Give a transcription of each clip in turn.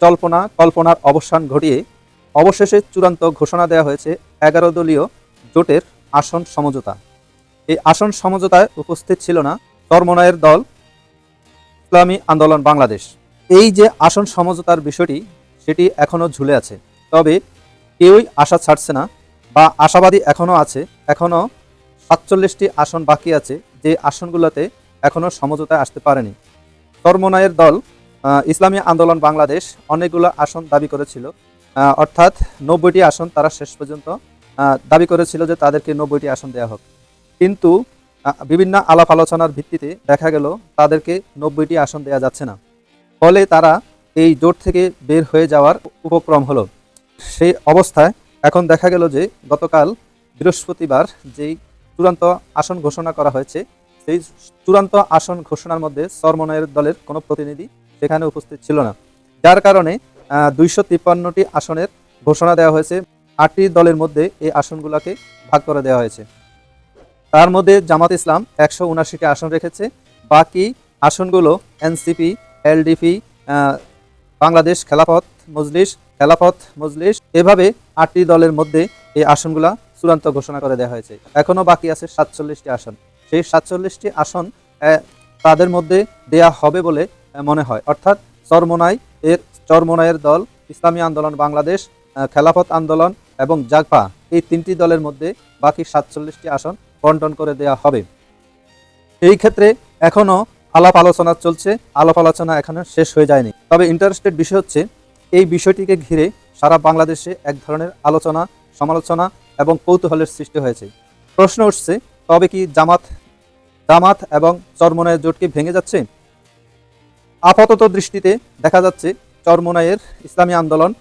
জল্পনা কল্পনার অবসান ঘটিয়ে অবশেষে চূড়ান্ত ঘোষণা দেওয়া হয়েছে 11 দলীয় জোটের আসন সমঝোতা। এই আসন সমঝোতায় উপস্থিত ছিল না চরমোনাইয়ের দল ইসলামী আন্দোলন বাংলাদেশ। এই যে আসন সমঝোতার বিষয়টি সেটি এখনও ঝুলে আছে, তবে কেউই আশা ছাড়ছে না বা আশাবাদী এখনও আছে। এখনও 47টি আসন বাকি আছে, যে আসনগুলোতে এখনও সমঝোতায় আসতে পারেনি। চরমোনাইয়ের দল ইসলামী আন্দোলন বাংলাদেশ অনেকগুলো আসন দাবি করেছিল, অর্থাৎ 90টি আসন তারা শেষ পর্যন্ত দাবি করেছিল যে তাদেরকে 90টি আসন দেওয়া হোক। কিন্তু বিভিন্ন আলাপ আলোচনার ভিত্তিতে দেখা গেল তাদেরকে 90টি আসন দেওয়া যাচ্ছে না। ফলে তারা এই জোট থেকে বের হয়ে যাওয়ার উপক্রম হলো। সেই অবস্থায় এখন দেখা গেল যে গতকাল বৃহস্পতিবার যেই চূড়ান্ত আসন ঘোষণা করা হয়েছে, সেই চূড়ান্ত আসন ঘোষণার মধ্যে চরমোনাইয়ের দলের কোনো প্রতিনিধি সেখানে উপস্থিত ছিল না, যার কারণে 253টি আসনের ঘোষণা দেওয়া হয়েছে। 8টি দলের মধ্যে এই আসনগুলোকে ভাগ করে দেওয়া হয়েছে। তার মধ্যে জামাত ইসলাম 179টি আসন রেখেছে, বাকি আসনগুলো এনসিপি, এলডিপি, বাংলাদেশ খেলাফত মজলিস এভাবে 8টি দলের মধ্যে এই আসনগুলা চূড়ান্ত ঘোষণা করে দেওয়া হয়েছে। এখনও বাকি আছে 47টি আসন। সেই 47টি আসন তাদের মধ্যে দেয়া হবে বলে মনে হয়, অর্থাৎ চরমোনাইয়ের দল, ইসলামী আন্দোলন বাংলাদেশ, খেলাফত আন্দোলন এবং জাগপা, এই 3টি দলের মধ্যে বাকি 47টি আসন বন্টন করে দেওয়া হবে। এই ক্ষেত্রে এখনও আলাপ আলোচনা চলছে, আলাপ আলোচনা এখনো শেষ হয়ে যায়নি। তবে ইন্টারেস্টেড বিষয় হচ্ছে এই বিষয়টিকে ঘিরে সারা বাংলাদেশে এক ধরনের আলোচনা, সমালোচনা এবং কৌতূহলের সৃষ্টি হয়েছে। প্রশ্ন উঠছে, তবে কি জামাত এবং চরমোনাইয়ের জোট কি ভেঙে যাচ্ছে? আপাতত দৃষ্টিতে দেখা যাচ্ছে চরমোনাইয়ের ইসলামী আন্দোলন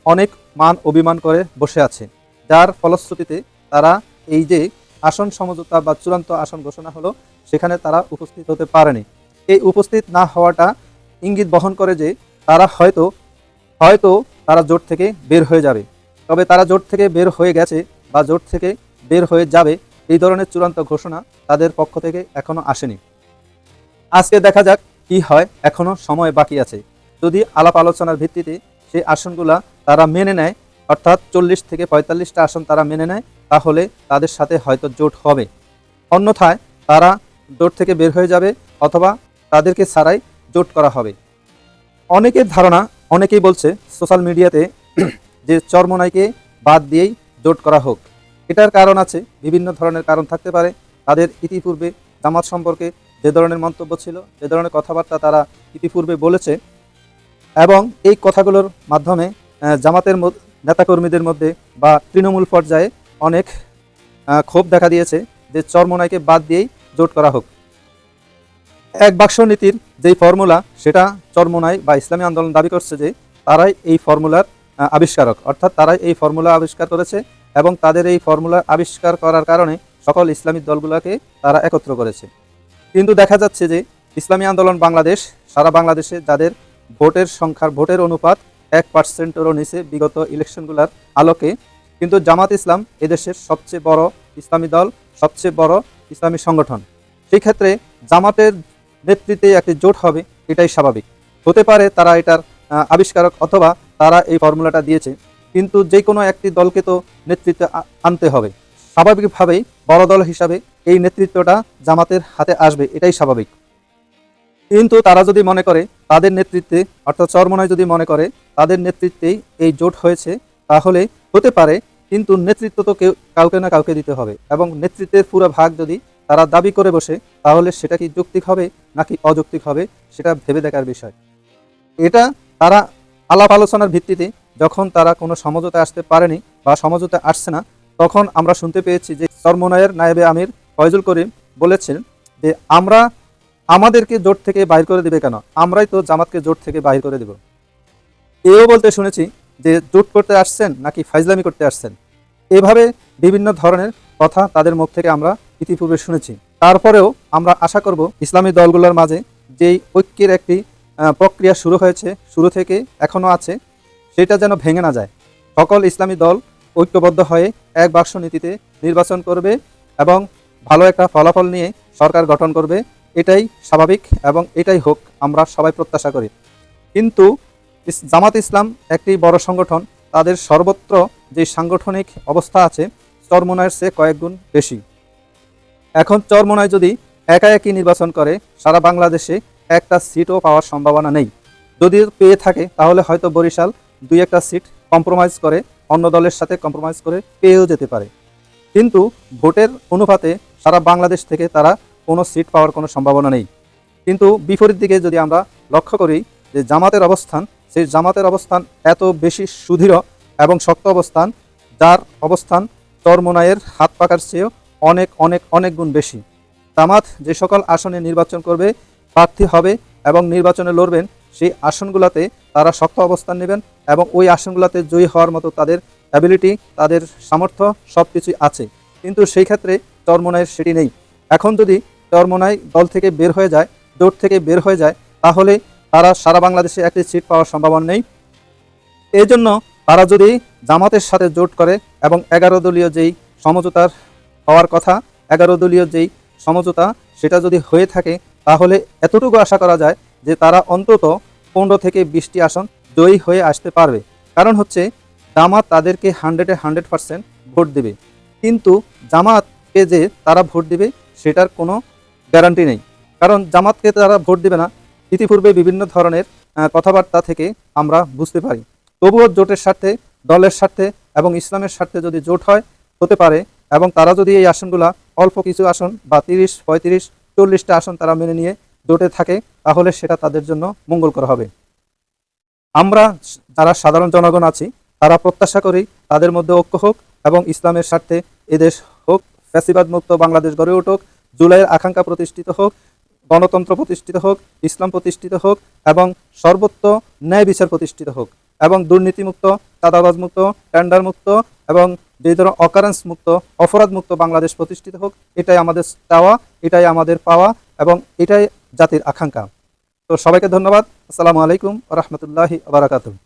অনেক মান অভিমান করে বসে আছে, যার ফলশ্রুতিতে তারা এই যে আসন সমঝোতা বা চূড়ান্ত আসন ঘোষণা হলো সেখানে তারা উপস্থিত হতে পারেনি। এই উপস্থিত না হওয়াটা ইঙ্গিত বহন করে যে তারা হয়তো তারা জোট থেকে বের হয়ে যাবে। তবে তারা জোট থেকে বের হয়ে গেছে বা জোট থেকে বের হয়ে যাবে এই ধরনের চূড়ান্ত ঘোষণা তাদের পক্ষ থেকে এখনো আসেনি। আজকে দেখা যাক কি হয়, এখনো সময় বাকি আছে। যদি আলাপ আলোচনার ভিত্তিতে সেই আসনগুলা তারা মেনে নেয়, অর্থাৎ 40 থেকে 45টা আসন তারা মেনে নেয়, তাহলে তাদের সাথে হয়তো জোট হবে। অন্যথায় তারা জোট থেকে বের হয়ে যাবে অথবা তাদেরকে ছাড়াই জোট করা হবে। অনেকের ধারণা, অনেকেই বলছে সোশ্যাল মিডিয়াতে যে চরমোনাইকে বাদ দিয়েই জোট করা হোক। এটার কারণ আছে, বিভিন্ন ধরনের কারণ থাকতে পারে। তাদের ইতিপূর্বে জামাত সম্পর্কে যে ধরনের মন্তব্য ছিল, যে ধরনের কথাবার্তা তারা ইতিপূর্বে বলেছে, এবং এই কথাগুলোর মাধ্যমে জামাতের নেতাকর্মীদের মধ্যে বা তৃণমূল পর্যায়ে অনেক ক্ষোভ দেখা দিয়েছে যে চরমোনাইকে বাদ দিয়েই জোট করা হোক। এক বাক্স নীতির যেই ফর্মুলা, সেটা চরমোনাই বা ইসলামী আন্দোলন দাবি করছে যে তারাই এই ফর্মুলার আবিষ্কারক, অর্থাৎ তারাই এই ফর্মুলা আবিষ্কার করেছে এবং তাদের এই ফর্মুলা আবিষ্কার করার কারণে সকল ইসলামী দলগুলোকে তারা একত্র করেছে। কিন্তু দেখা যাচ্ছে যে ইসলামী আন্দোলন বাংলাদেশ সারা বাংলাদেশে যাদের ভোটের অনুপাত 1%-এরও নিচে বিগত ইলেকশনগুলোর আলোকে, কিন্তু জামাত ইসলাম এদেশের সবচেয়ে বড় ইসলামী দল, সবচেয়ে বড় ইসলামী সংগঠন। সেই ক্ষেত্রে জামাতের নেতৃত্বে একটি জোট হবে, এটাই স্বাভাবিক। হতে পারে তারা এটার আবিষ্কারক অথবা তারা এই ফর্মুলাটা দিয়েছে, কিন্তু যে কোনো একটি দলকে তো নেতৃত্বে আনতে হবে। স্বাভাবিকভাবেই বড় দল হিসাবে এই নেতৃত্বটা জামাতের হাতে আসবে, এটাই স্বাভাবিক। কিন্তু তারা যদি মনে করে তাদের নেতৃত্বে, অর্থাৎ চরমোনাই যদি মনে করে তাদের নেতৃত্বেই এই জোট হয়েছে, তাহলে হতে পারে, কিন্তু নেতৃত্ব তো কাউকে না কাউকে দিতে হবে, এবং নেতৃত্বের পুরো ভাগ যদি তারা দাবি করে বসে, তাহলে সেটা কি যৌক্তিক হবে নাকি অযৌক্তিক হবে সেটা ভেবে দেখার বিষয়। এটা তারা আলাপ আলোচনার ভিত্তিতে যখন তারা কোনো সমঝোতায় আসতে পারেনি বা সমঝোতায় আসছে না, তখন আমরা শুনতে পেয়েছি যে চরমোনাইয়ের নায়েবে আমির ফয়জুল করিম বলেছেন যে আমাদেরকে জোট থেকে বাইর করে দিবে কেন, আমরাই তো জামাতকে জোট থেকে বাইর করে দেব। এও বলতে শুনেছি যে জোট করতে আসছেন নাকি ফাইজলামি করতে আসছেন। এভাবে বিভিন্ন ধরনের কথা তাদের মুখ থেকে আমরা ইতিপূর্বে শুনেছি। তারপরেও আমরা আশা করব ইসলামী দলগুলোর মাঝে যেই ঐক্যের একটি প্রক্রিয়া শুরু হয়েছে, শুরু থেকে এখনও আছে, সেটা যেন ভেঙে না যায়। সকল ইসলামী দল ঐক্যবদ্ধ হয়ে এক বাক্স নীতিতে নির্বাচন করবে এবং ভালো একটা ফলাফল নিয়ে সরকার গঠন করবে, এটাই স্বাভাবিক এবং এটাই হোক, আমরা সবাই প্রত্যাশা করি। কিন্তু জামাত ইসলাম একটি বড় সংগঠন, তাদের সর্বত্র যে সাংগঠনিক অবস্থা আছে চরমোনাইয়ের চেয়ে কয়েক গুণ বেশি। এখন চরমোনাই যদি একা একই নির্বাচন করে সারা বাংলাদেশে একটা সিটও পাওয়ার সম্ভাবনা নেই। যদি পেয়ে থাকে তাহলে হয়তো বরিশাল 2-1টা সিট কম্প্রোমাইজ করে অন্য দলের সাথে কম্প্রোমাইজ করে পেয়েও যেতে পারে, কিন্তু ভোটের অনুপাতে সারা বাংলাদেশ থেকে তারা কোনো সিট পাওয়ার কোনো সম্ভাবনা নেই। কিন্তু বিপরীত দিকে যদি আমরা লক্ষ্য করি যে জামাতের অবস্থান, সেই জামাতের অবস্থান এত বেশি সুদৃঢ় এবং শক্ত অবস্থান, যার অবস্থান চরমোনাইয়ের হাত পাকার চেয়েও অনেক অনেক অনেক গুণ বেশি। জামাত যে সকল আসনে নির্বাচন করবে, প্রার্থী হবে এবং নির্বাচনে লড়বেন, সেই আসনগুলোতে তারা শক্ত অবস্থান নেবেন এবং ওই আসনগুলোতে জয়ী হওয়ার মতো তাদের অ্যাবিলিটি, তাদের সামর্থ্য সব কিছুই আছে। কিন্তু সেই ক্ষেত্রে চরমোনাইয়ের সেটি নেই। এখন যদি চরমোনাই দল থেকে বের হয়ে যায়, জোট থেকে বের হয়ে যায়, তাহলে তারা সারা বাংলাদেশে একটি সিট পাওয়ার সম্ভাবনা নেই। এই জন্য তারা যদি জামাতের সাথে জোট করে এবং 11 দলীয় যেই সমঝোতার হওয়ার কথা, 11 দলীয় যেই সমঝোতা সেটা যদি হয়ে থাকে, তাহলে এতটুকু আশা করা যায় যে তারা অন্তত 15 থেকে 20টি আসন জয়ী হয়ে আসতে পারবে। কারণ হচ্ছে জামাত তাদেরকে 100% ভোট দেবে, কিন্তু জামাতকে যে তারা ভোট দেবে সেটার কোনো গ্যারান্টি নেই। কারণ জামাতকে তারা ভোট দেবে না, ইতিপূর্বে বিভিন্ন ধরনের কথাবার্তা থেকে আমরা বুঝতে পারি। তবুও জোটের স্বার্থে, দলের স্বার্থে এবং ইসলামের স্বার্থে যদি জোট হয়, হতে পারে, এবং তারা যদি এই আসনগুলা অল্প কিছু আসন বা 30, 35, 40টা আসন তারা মেনে নিয়ে জোটে থাকে, তাহলে সেটা তাদের জন্য মঙ্গলকর হবে। আমরা যারা সাধারণ জনগণ আছি তারা প্রত্যাশা করি তাদের মধ্যে ঐক্য হোক এবং ইসলামের স্বার্থে এদেশ হোক, ফ্যাসিবাদ মুক্ত বাংলাদেশ গড়ে উঠুক, জুলাইয়ের আকাঙ্ক্ষা প্রতিষ্ঠিত হোক, গণতন্ত্র প্রতিষ্ঠিত হোক, ইসলাম প্রতিষ্ঠিত হোক এবং সর্বত্র ন্যায় বিচার প্রতিষ্ঠিত হোক এবং দুর্নীতিমুক্ত, চাঁদাবাজ মুক্ত, টেন্ডার মুক্ত এবং যে ধরনের অকারেন্স মুক্ত, অপরাধ মুক্ত বাংলাদেশ প্রতিষ্ঠিত হোক। এটাই আমাদের চাওয়া, এটাই আমাদের পাওয়া এবং এটাই জাতির আকাঙ্ক্ষা। তো সবাইকে ধন্যবাদ। আসসালামু আলাইকুম ওয়া রাহমাতুল্লাহি ওয়া বারাকাতুহু।